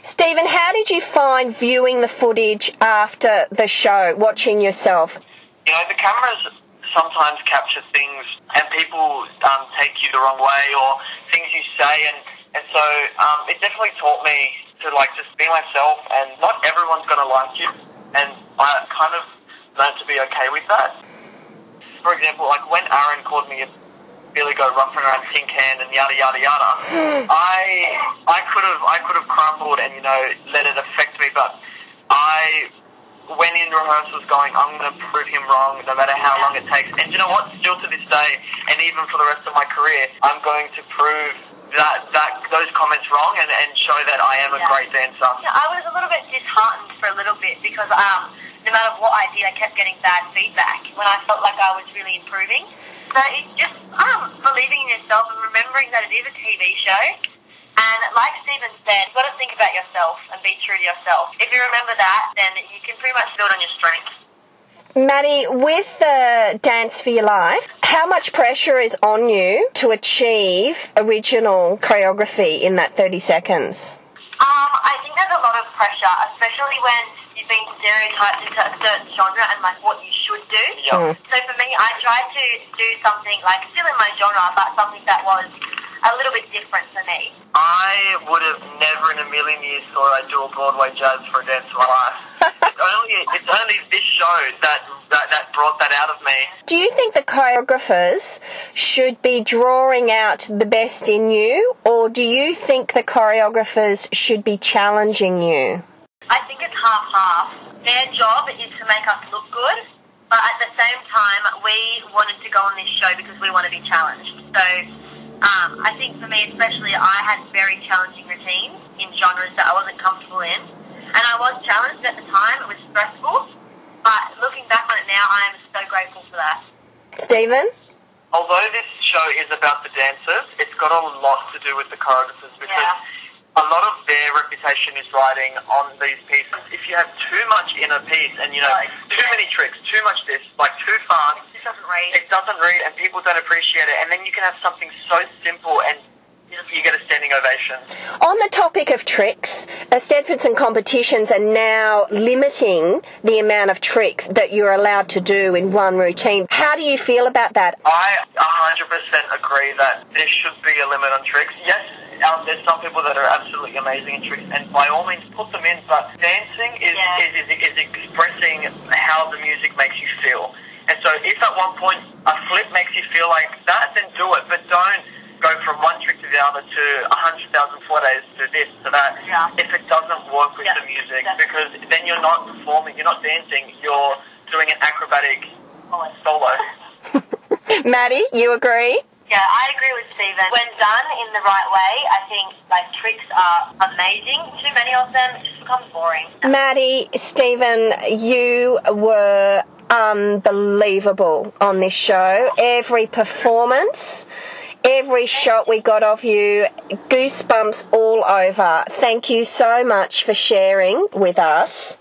Stephen, how did you find viewing the footage after the show, watching yourself? You know, the cameras sometimes capture things and people take you the wrong way or things you say, and so it definitely taught me to just be myself, and not everyone's going to like you, and I kind of learned to be okay with that. For example, when Aaron called me a Billy Go roughing around tin can and yada yada yada, I could have crumbled and let it affect me, but I went in rehearsals going, I'm going to prove him wrong no matter how long it takes. And you know what? Still to this day, and even for the rest of my career, I'm going to prove that those comments wrong and show that I am a great dancer. I was a little bit disheartened for a little bit because no matter what I did, I kept getting bad feedback when I felt like I was really improving. So it's just believing in yourself and remembering that it is a TV show. And like Stephen said, you've got to think about yourself and be true to yourself. If you remember that, then you can pretty much build on your strengths. Maddie, with the Dance for Your Life, how much pressure is on you to achieve original choreography in that 30 seconds? I think there's a lot of pressure, especially when you've been stereotyped into a certain genre and what you should do. Yeah. So for me, I tried to do something still in my genre, but something that was a little bit different for me. I would have never in a million years thought I'd do a Broadway jazz for a Dance for My Life. It's only this show that brought that out of me. Do you think the choreographers should be drawing out the best in you, or do you think the choreographers should be challenging you? I think it's half-half. Their job is to make us look good, but at the same time, we wanted to go on this show because we want to be challenged. So I think for me especially, I had very challenging routines in genres that I wasn't comfortable in. And I was challenged at the time. It was stressful. But looking back on it now, I am so grateful for that. Stephen? Although this show is about the dancers, it's got a lot to do with the choreographers because a lot of their reputation is riding on these pieces. If you have too much in a piece and, too many tricks, too much this, too fast, it doesn't read and people don't appreciate it. And then you can have something so simple and you get a standing ovation. On the topic of tricks, Stedfordson competitions are now limiting the amount of tricks that you're allowed to do in one routine. How do you feel about that? I 100% agree that there should be a limit on tricks. Yes, there's some people that are absolutely amazing in tricks, and by all means put them in, but dancing is expressing how the music makes you feel. And so if at one point a flip makes you feel like that, then do it, but don't go from one trick to the other to 100,000 Fridays to this, to that, if it doesn't work with the music, because then you're not performing, you're not dancing, you're doing an acrobatic solo. Maddie, you agree? Yeah, I agree with Stephen. When done in the right way, I think tricks are amazing. Too many of them, it just becomes boring. Maddie, Stephen, you were unbelievable on this show. Every performance, every shot we got of you, goosebumps all over. Thank you so much for sharing with us.